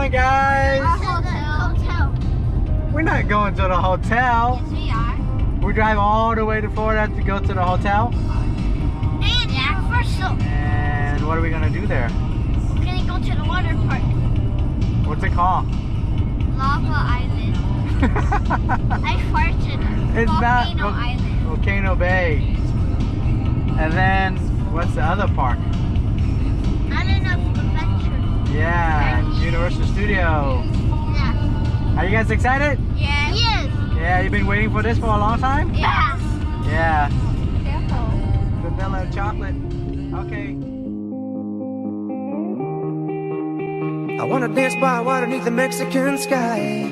going, guys? Hotel. We're not going to the hotel. Yes, we are. We drive all the way to Florida to go to the hotel. And Universal. And what are we gonna do there? We're gonna go to the water park. What's it called? Lava Island. I farted. It's Volcano not Island. Volcano Bay. And then what's the other park? Island of Adventure. Yeah, Universal Studio. Yeah. Are you guys excited? Yes. Yes. Yeah, you've been waiting for this for a long time? Yes. Yeah. Careful. Vanilla and chocolate. Okay. I wanna dance by water beneath the Mexican sky.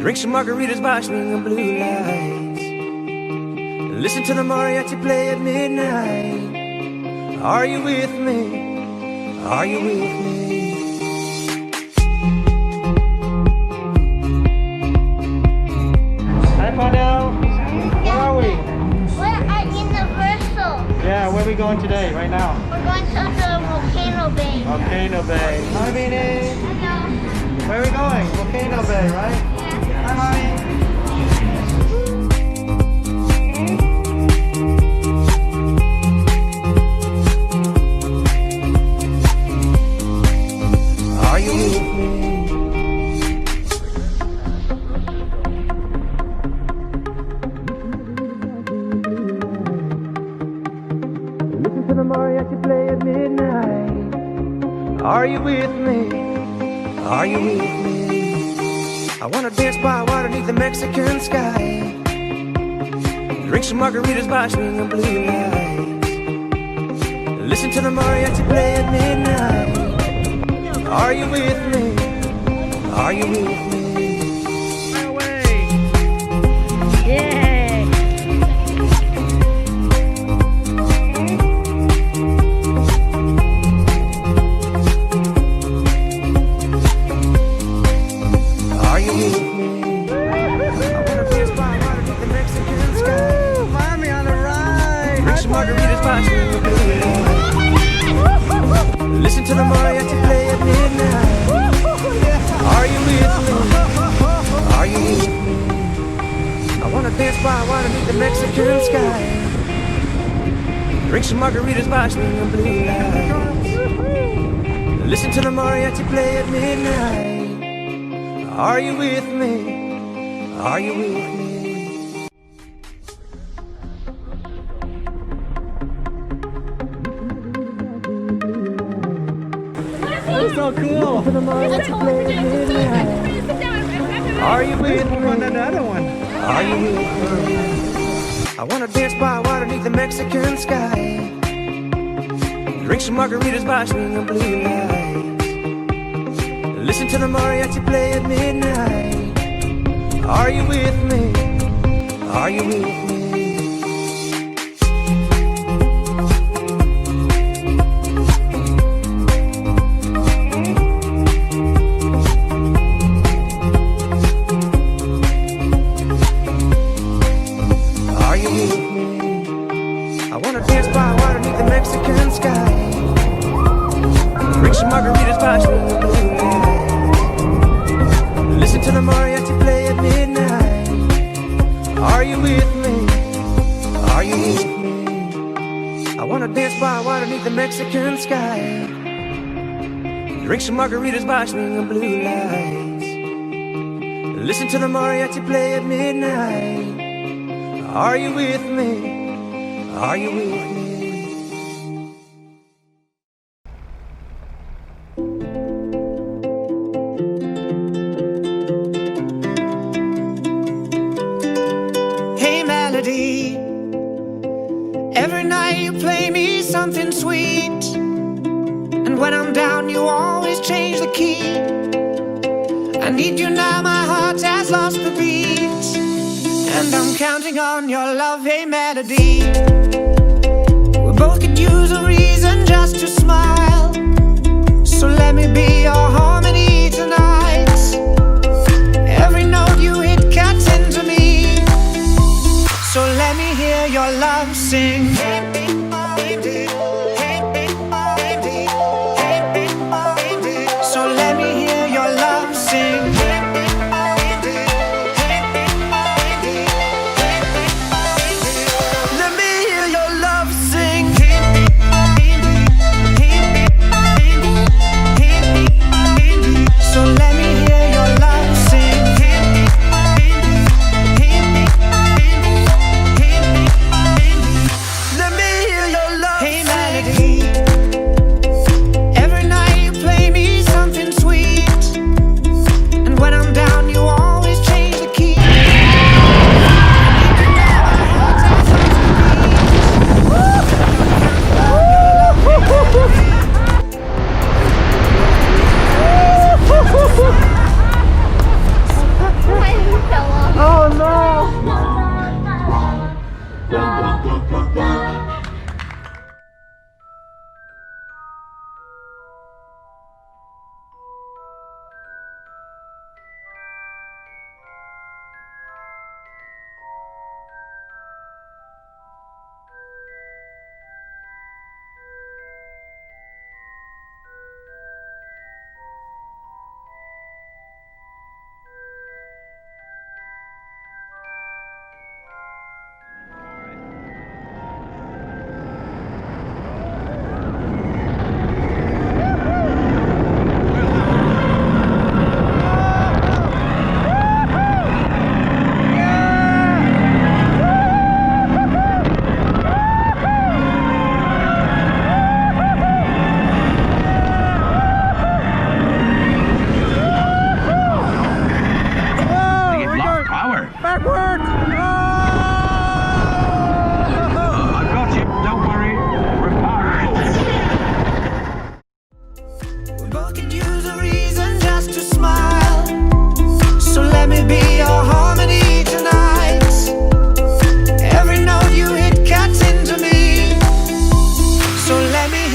Drink some margaritas by swinging blue lights. Listen to the mariachi play at midnight. Are you with me? Are you with me? Hi, Fadel. Where are we? We're at Universal. Yeah, where are we going today, right now? We're going to the Volcano Bay. Volcano Bay. Hi, Beanie. Hello. Where are we going? Volcano Bay, right? Hi, Mommy. Are you with me? Listen to the mariachi play at midnight. Are you with me? Are you with me? I wanna dance by water beneath the Mexican sky. Drink some margaritas by swinging blue lights. Listen to the mariachi play at midnight. Are you with me? Are you with me? Yay. Are you with me? I wanna dance by water beneath the Mexican sky. Mommy on the ride. Drink some margaritas by swinging blue lights. Listen to the mariachi play at midnight. Are you with me? Are you with me? I wanna dance by water beneath the Mexican sky. Drink some margaritas by swinging blue lights. Listen to the mariachi play at midnight. Are you with me? Are you with me? It's so cool. Are you with me? On another one. Are you with me? I wanna dance by water beneath the Mexican sky. Drink some margaritas by swinging blue lights. Listen to the mariachi play at midnight. Are you with me? Are you with me? Are you with me? I wanna dance by water beneath the Mexican sky. Drink some margaritas by swinging blue lights. Listen to the mariachi play at midnight. Are you with me? Are you with me? I wanna dance by water beneath the Mexican sky. Drink some margaritas by swinging blue lights. Listen to the mariachi play at midnight. Are you with me? Are you with me? Hey melody, every night you play me something sweet, and when I'm down you always change the key. I need you now, my heart has lost the beat, and I'm counting on your love, hey melody. We both could use a reason just to smile, so let me be your harmony tonight. Every note you hit cuts into me, so let me hear your love sing. So let me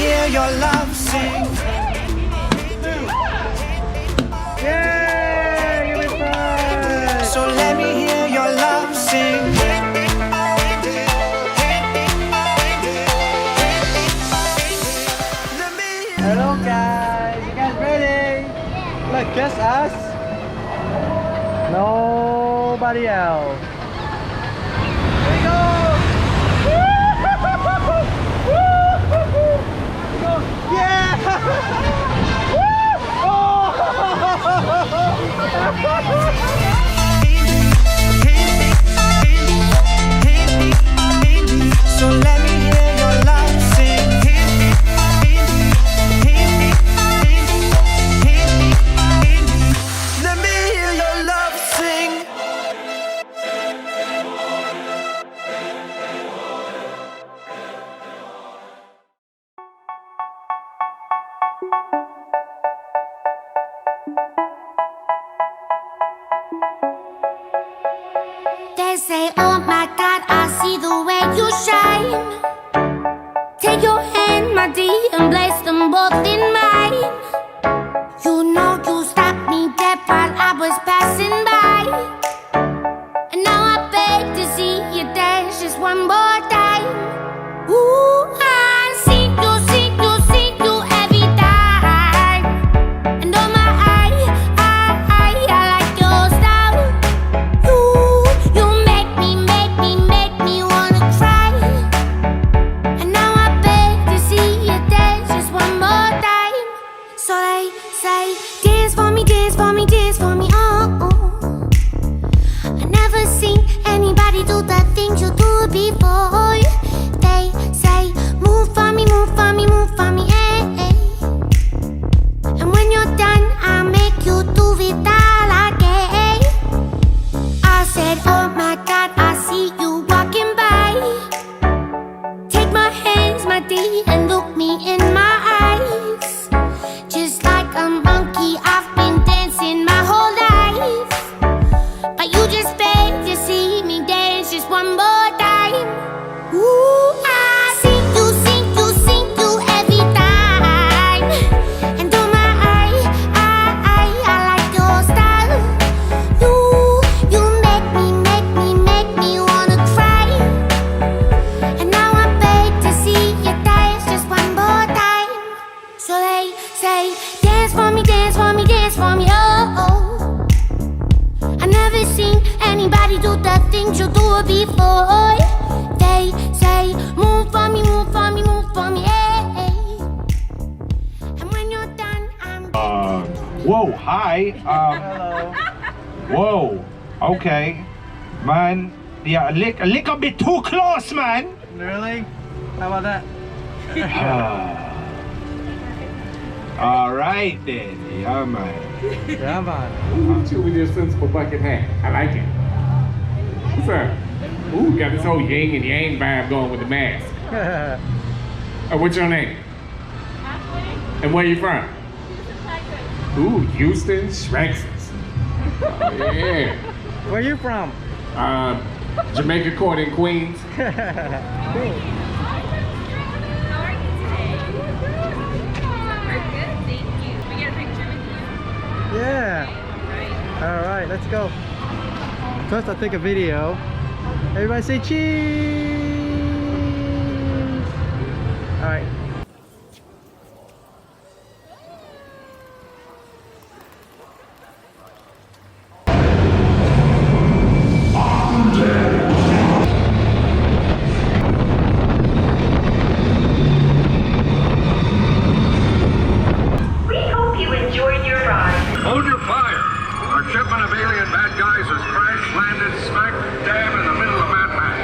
hear your love sing. Yay! Give me five! So let me hear your love sing. Hello guys! You guys ready? Look, just us. Nobody else. Here we go! Yeah! So let me hear your love sing. Let me hear your love sing. They say, oh my God, I see the way you shine. Take your hand, my dear, and place them both in mine. You know you stopped me dead while I was passing by. And now I beg to see you dance just one more time. Ooh, I see you, see you, see you every time. And oh my, I like your style. You make me wanna cry. And now I beg to see you dance just one more time. So they say, dance for me, dance for me, dance for me, oh, oh. I never seen anybody do the things you do before. They say, move for me, move for me, move for me, eh, eh. And when you're done, I'll make you do it all again. I said, oh my God, I see you walking by. Take my hands, my dear, and look me in my eyes. Just like a monkey, I've been dancing my whole life. But you just beg to see me dance just one more time. Ooh, I see you, see you, see you every time. And oh my, I like your style. You make me wanna cry. And now I beg to see you dance just one more time. So they say, dance for me, dance for me, dance for me, oh, oh. I never seen anybody do the things you do before. They say, move for me, move for me, move for me, eh, eh. And when you're done, I'm Whoa, hi. Hello. Whoa. Okay. Man, yeah, a little bit too close, man. Really? How about that? All right then. Yeah, man. Yeah, man. Look at you with your sensible bucket hat. I like it. What's up? Ooh, got this whole yin and yang vibe going with the mask. What's your name? And where you from? Ooh, Houston, Texas. Oh, yeah. Where you from? Jamaica Court in Queens. Cool. Yeah. All right, let's go. First, I'll take a video. Everybody say cheese. All right. We hope you enjoyed your ride. Hold your fire! Our shipment of alien bad guys has crash landed smack dab in the middle of Mad Max.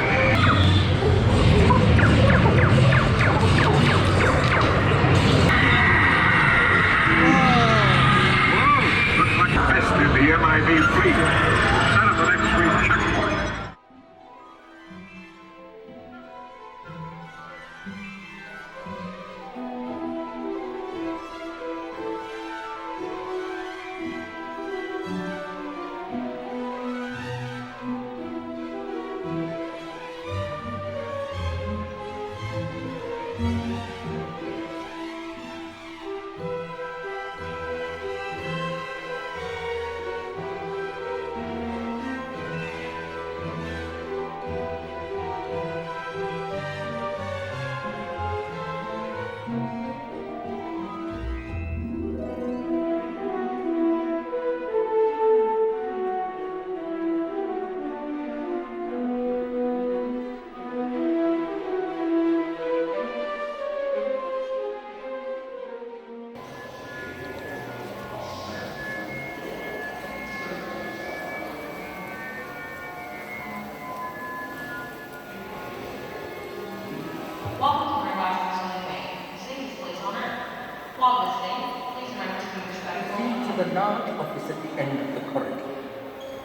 to the large office at the end of the corridor,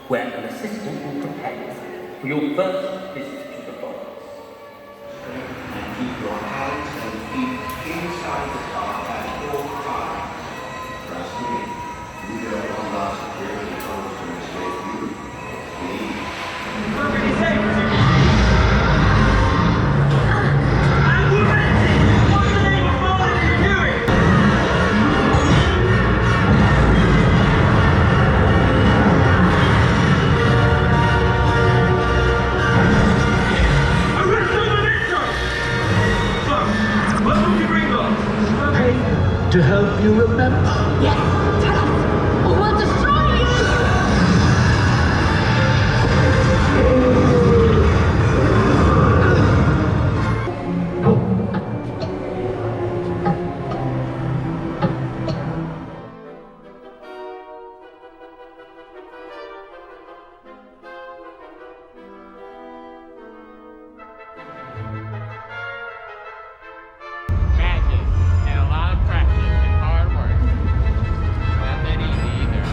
where an assistant will prepare you for your first visit to the vaults. Keep your hands and feet inside the car at all times. Trust me, you don't want our security codes to escape you. Please. Perfectly safe, as you can see. And we're renting! What's the name of Marlin you're doing? To help you remember. Yes, tell us, or we'll destroy you! Magic and a lot of practice and hard work. Not that easy either.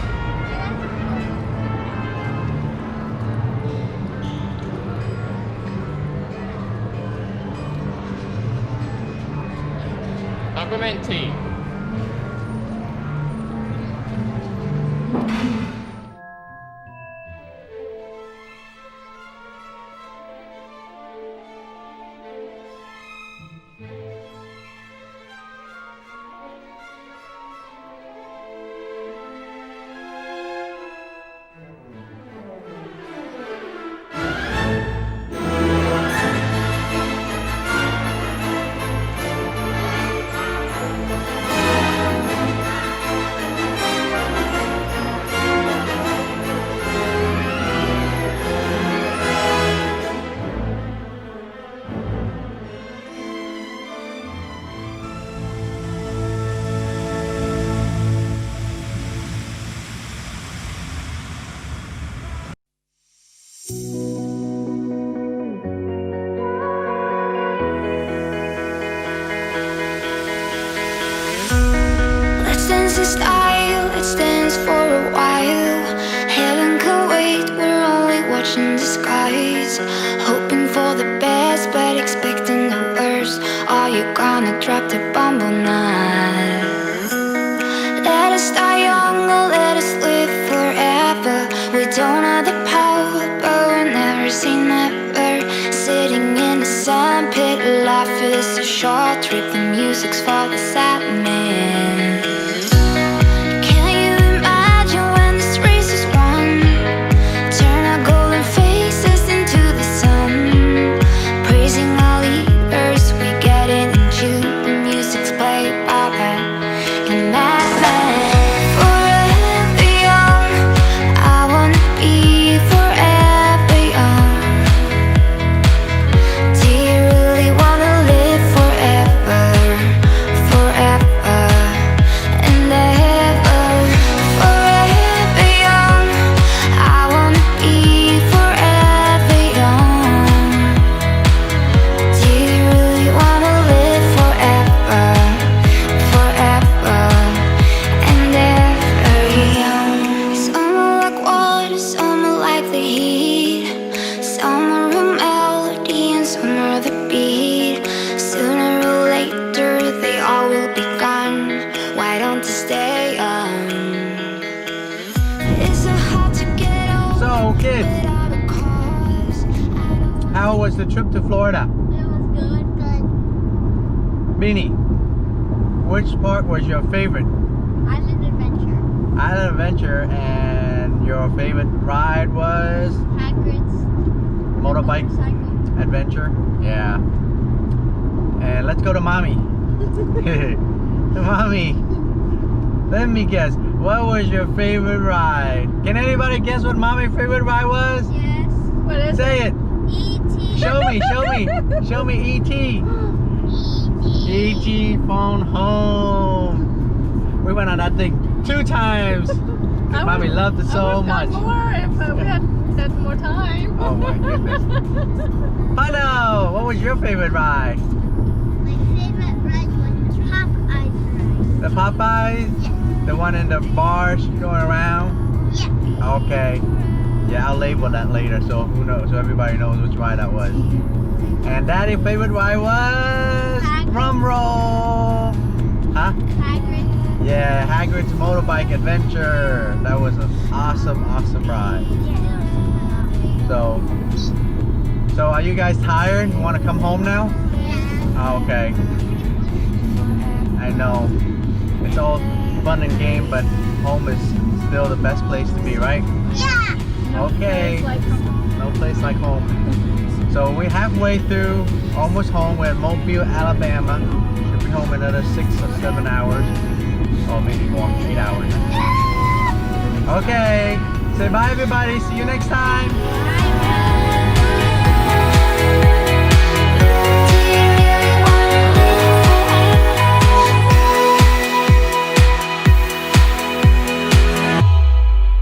Peppermint tea. Let's dance in style, let's dance for a while. Heaven can wait, we're only watching the skies. Hoping for the best, but expecting the worst. Are you gonna drop the bomb or not? Let us die young or let us live forever. We don't have the power, but we'll never say never. Sitting in the sandpit, life is a short trip. The music's for the sad man. Can you imagine when this race is won? Turn our golden faces into the sun. Praising our leaders, we get it in June. The music's played by and madman. Forever young, I wanna be forever young. Do you really wanna live forever, forever and ever? Forever young, I wanna be forever young. Do you really wanna live forever, forever and ever young? Some are like water, some are like the heat. Some are a melody and some are the beat. Sooner or later they all will be gone. Why don't you stay on? It's so hard to get over So, kids, without a cause. how was the trip to Florida? It was good. Good. Beanie, which part was your favorite? Island adventure. Island Adventure, and your favorite ride was Hagrid's motorbike motorcycle. adventure? Yeah. And let's go to Mommy. Mommy, let me guess. What was your favorite ride? Can anybody guess what Mommy's favorite ride was? Yes. What is Say it. E.T. Show me, show me. Show me E.T. E.T. phone home. We went on that thing 2 times. Mommy loved it so much. More if we had more time. Oh my goodness. Hello, what was your favorite ride? My favorite ride was the Popeyes ride. The Popeyes? Yes. The one in the bars going around? Yeah. Okay. Yeah, I'll label that later so who knows, so everybody knows which ride that was. And Daddy's favorite ride was drum roll. Huh? Hagrid. Yeah, Hagrid's motorbike adventure. That was an awesome ride. So are you guys tired? You want to come home now? Yeah. Oh, okay. I know. It's all fun and game, but home is still the best place to be, right? Yeah. Okay. No place like home. So we're halfway through, almost home. We're at Mobile, Alabama. Should be home in another 6 or 7 hours. Or maybe more, 8 hours. Okay. Say bye everybody. See you next time. Bye.